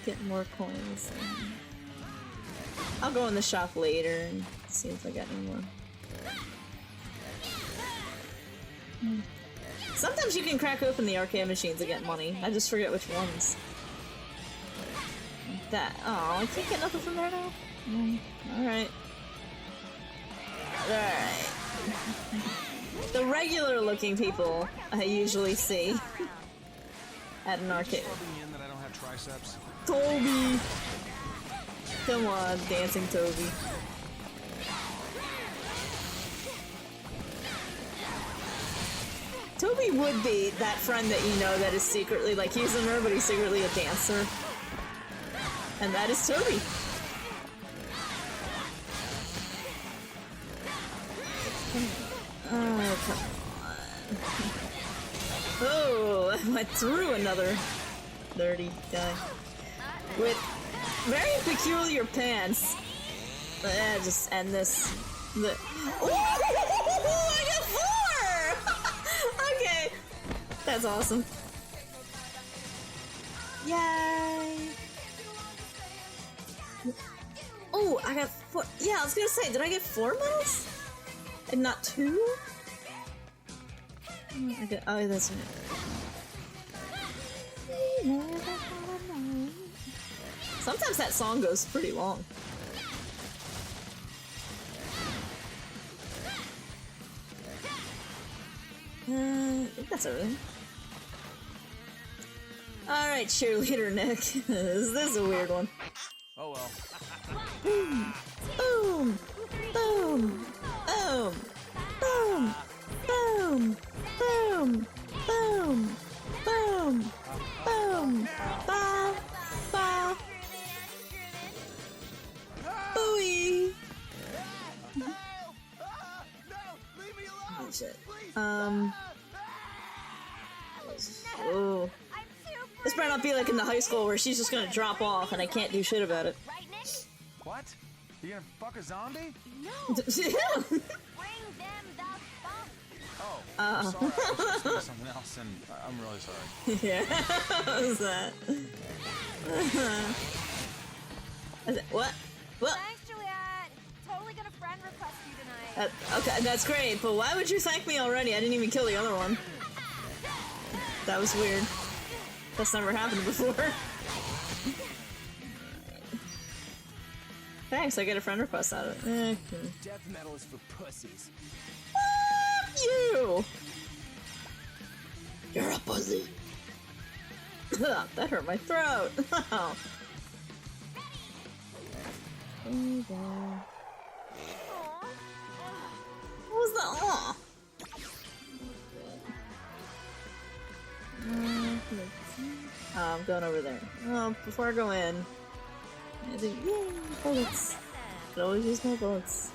get more coins. I'll go in the shop later and see if I got any more. Sometimes you can crack open the arcade machines and get money. I just forget which ones. That. Oh, I can't get nothing from there now? Alright. Alright. The regular looking people I usually see at an arcade. Toby! Come on, dancing Toby. Toby would be that friend that you know that is secretly, like, he's a nerd, but he's secretly a dancer. And that is Toby. Oh, come on. Oh, I went through another dirty guy. With very peculiar pants. Just end this. Oh, I got 4! Okay. That's awesome. Yay! Oh, I got 4. Yeah, I was gonna say, did I get 4 medals? And not 2? Oh, that's right. Sometimes that song goes pretty long. I think that's everything. Alright, cheerleader Nick. This is a weird one. Oh well. Boom! Boom! Boom! Boom! Boom! Boom! Boom! Boom! Boom! Boom! Ba! Ba! Booey! Oh shit. Oh. This might not be like in the high school where she's just gonna drop off and I can't do shit about it. What? You gonna fuck a zombie? No. Bring them the funk. Oh, I'm sorry. I was just doing something else, and I'm really sorry. Yeah. What was that? What? What? Thanks, Juliet. Totally gonna friend request you tonight. Okay, that's great, but why would you thank me already? I didn't even kill the other one. That was weird. That's never happened before. Thanks, I get a friend request out of it. Death metal is for pussies. Fuck you! You're a pussy. That hurt my throat. What was that? Aw. I'm going over there. Oh, before I go in, I think, yay, bullets. Could always use more bullets.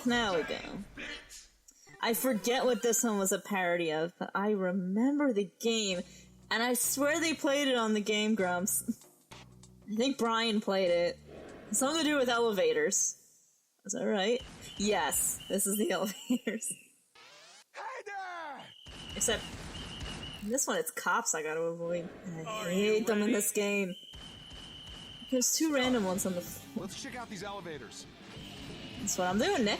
Now we go. I forget what this one was a parody of, but I remember the game, and I swear they played it on the Game Grumps. I think Brian played it. Something to do with elevators. Is that right? Yes, this is the elevators. Hey there! Except, in this one it's cops I gotta avoid. I hate them in this game. There's 2 random ones on the floor. Let's check out these elevators. That's what I'm doing, Nick.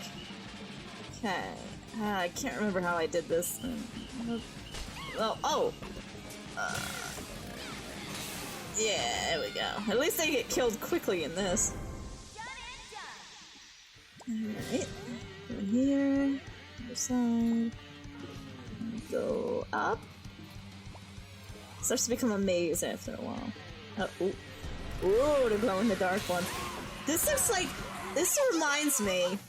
Okay. I can't remember how I did this. Oh! Yeah, there we go. At least they get killed quickly in this. Alright. Go here. Other side. Go up. It starts to become a maze after a while. Oh, ooh. Ooh, the glow in the dark one. This looks like... This reminds me...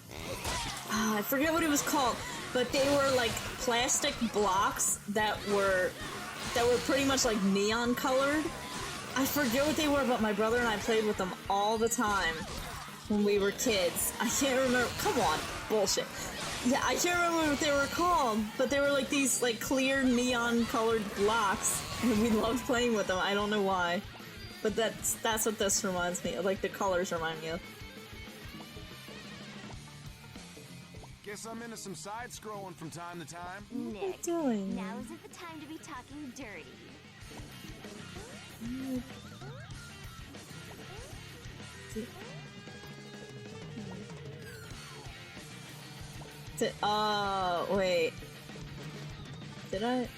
I forget what it was called, but they were like plastic blocks that were pretty much like neon colored. I forget what they were, but my brother and I played with them all the time when we were kids. I can't remember. Come on, bullshit. Yeah, I can't remember what they were called, but they were like these like clear neon colored blocks, and we loved playing with them. I don't know why, but that's what this reminds me of. Like the colors remind me of. Guess I'm into some side-scrolling from time to time. Nick, doing? now isn't the time to be talking dirty. Oh, wait. Did I?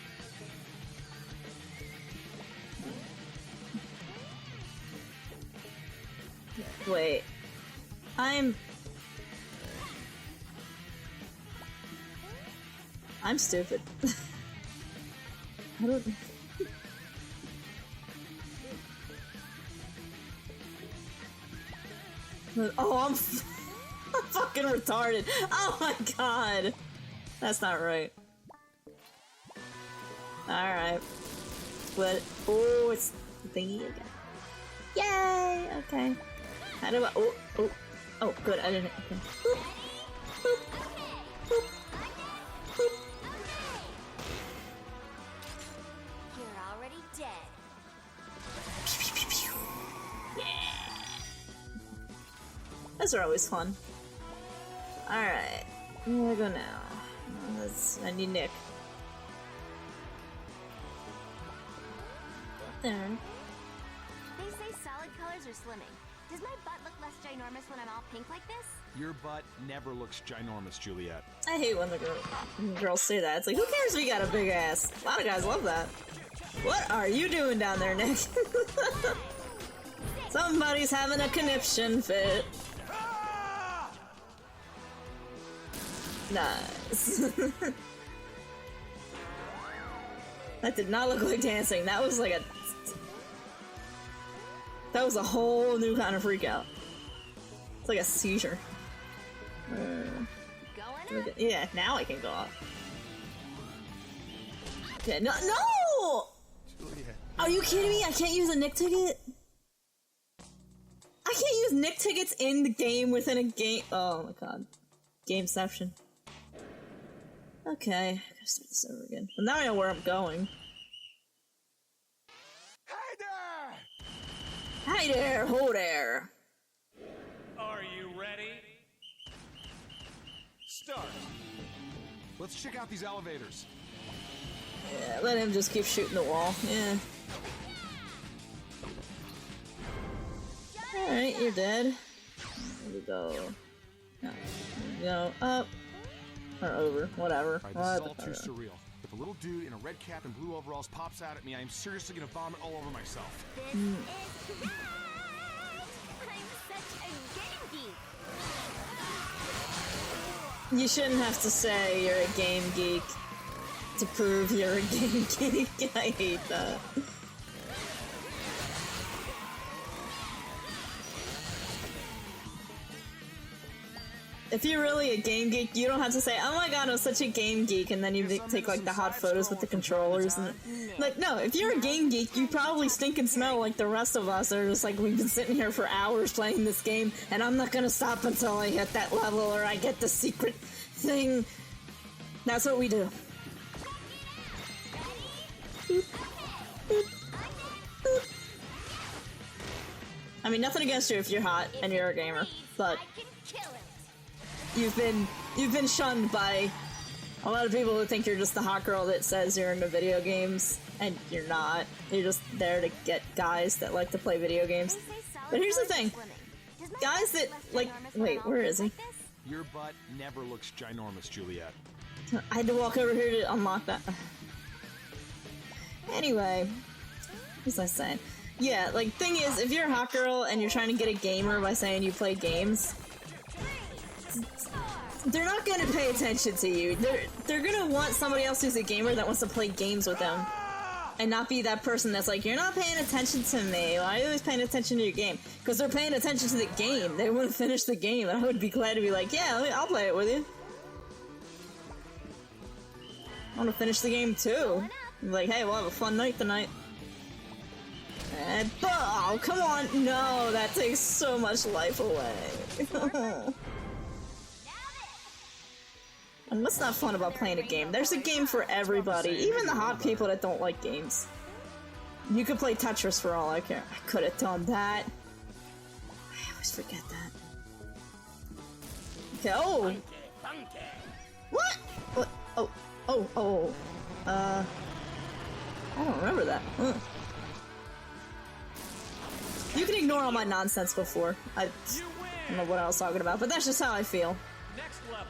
Wait. I'm stupid. I don't... Oh, I'm fucking retarded. Oh my god. That's not right. Alright. But, oh, it's the thingy again. Yay! Okay. How do I... Oh, good, I didn't... Okay. Boop. Boop. Boop. Boop. You're already dead. Those are always fun. Alright. Where do I go now? I need Nick. There. They say solid colors are slimming. Does my butt look less ginormous when I'm all pink like this? Your butt never looks ginormous, Juliet. I hate when the girls say that. It's like, who cares if you got a big ass? A lot of guys love that. What are you doing down there, Nick? Somebody's having a conniption fit. Nice. That did not look like dancing. That was like a... That was a whole new kind of freak out. It's like a seizure. Yeah, now I can go up. Yeah, no! Juliet. Are you kidding me? I can't use a Nick ticket? I can't use Nick tickets in the game within a game. Oh my god. Gameception. Okay, I gotta start this over again. But now I know where I'm going. Hey there! Hi there, ho there. Are you ready? Start. Let's check out these elevators. Yeah, let him just keep shooting the wall. Yeah. Alright, you're dead. Here we go. No. Here we go. Up. Or over. Whatever. Alright, this is all too surreal. If a little dude in a red cap and blue overalls pops out at me, I am seriously gonna vomit all over myself. This is mad! I'm such a game geek. You shouldn't have to say you're a game geek to prove you're a game geek. I hate that. If you're really a game geek, you don't have to say, oh my god, I'm such a game geek, and then you take like the hot photos with the controllers and like, no, if you're a game geek, you probably stink and smell like the rest of us. They're just like, we've been sitting here for hours playing this game, and I'm not gonna stop until I hit that level or I get the secret thing. That's what we do. Boop. Boop. Boop. I mean, nothing against you if you're hot and you're a gamer, but you've been shunned by a lot of people who think you're just the hot girl that says you're into video games, and you're not. You're just there to get guys that like to play video games. But here's the thing. Guys that, like, wait, where is he? Your butt never looks ginormous, Juliet. I had to walk over here to unlock that. Anyway, what was I saying? Yeah, like, thing is, if you're a hot girl and you're trying to get a gamer by saying you play games, they're not gonna pay attention to you. They're gonna want somebody else who's a gamer that wants to play games with them. And not be that person that's like, you're not paying attention to me. Why are you always paying attention to your game? Because they're paying attention to the game. They want to finish the game. And I would be glad to be like, yeah, I'll play it with you. I want to finish the game too. Like, hey, we'll have a fun night tonight. And, oh, come on. No, that takes so much life away. And what's not fun about playing a game? There's a game for everybody, even the hot people that don't like games. You could play Tetris for all I care. I could have done that. I always forget that. Okay, oh! What? What? Oh. I don't remember that. Huh. You can ignore all my nonsense before. I don't know what I was talking about, but that's just how I feel. Next level.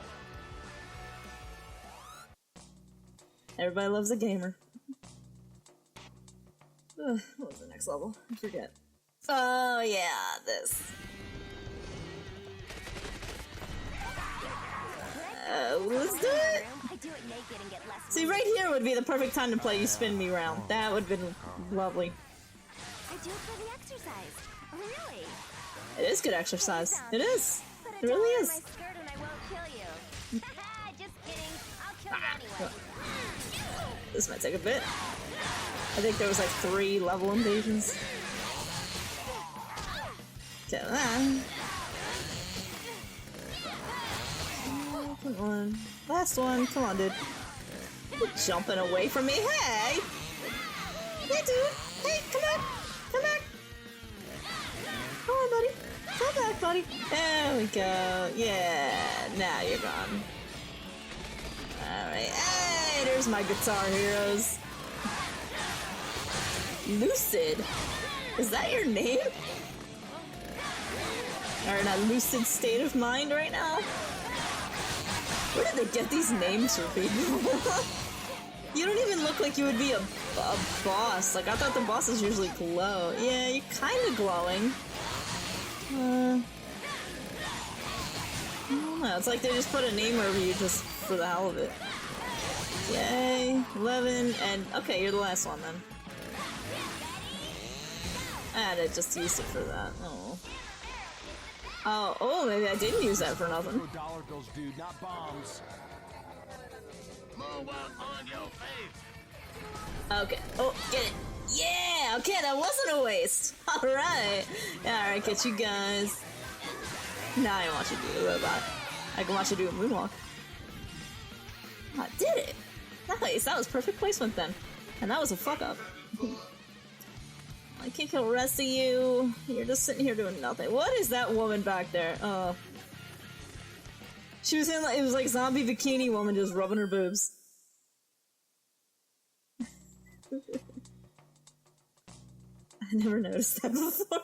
Everybody loves a gamer. Ugh, what was the next level? I forget. Oh yeah, this. Let's do it! I do it naked and get less. See, right here would be the perfect time to play You Spin Me Round. That would have been lovely. I do it for the exercise. Really? It is good exercise. It is. Put It really dollar in is. my skirt and I won't kill you. Just kidding. I'll kill you anyway. This might take a bit. I think there was like 3 level invasions. Okay, then. Oh, come on. Last one. Come on, dude. You're jumping away from me. Hey! Hey, dude! Hey, come back! Come back! Come on, buddy. Come back, buddy. There we go. Yeah, now you're gone. Alright. Hey, there's my guitar heroes. Lucid? Is that your name? Or in a lucid state of mind right now? Where did they get these names for people? You don't even look like you would be a boss. Like, I thought the bosses usually glow. Yeah, you're kinda glowing. I don't know, it's like they just put a name over you just for the hell of it. Yay, 11, and okay, you're the last one then. And I just used it for that. Oh. Oh, maybe I didn't use that for nothing. Throw dollar bills, dude, not bombs. Move up on your face. Okay. Oh, get it. Yeah! Okay, that wasn't a waste. Alright. Alright, get you guys. Now I want you to do a robot. I can watch you do a moonwalk. I did it! Nice, that was perfect placement then. And that was a fuck up. I can't kill the rest of you. You're just sitting here doing nothing. What is that woman back there? Oh. She was in, it was like zombie bikini woman just rubbing her boobs. I never noticed that before.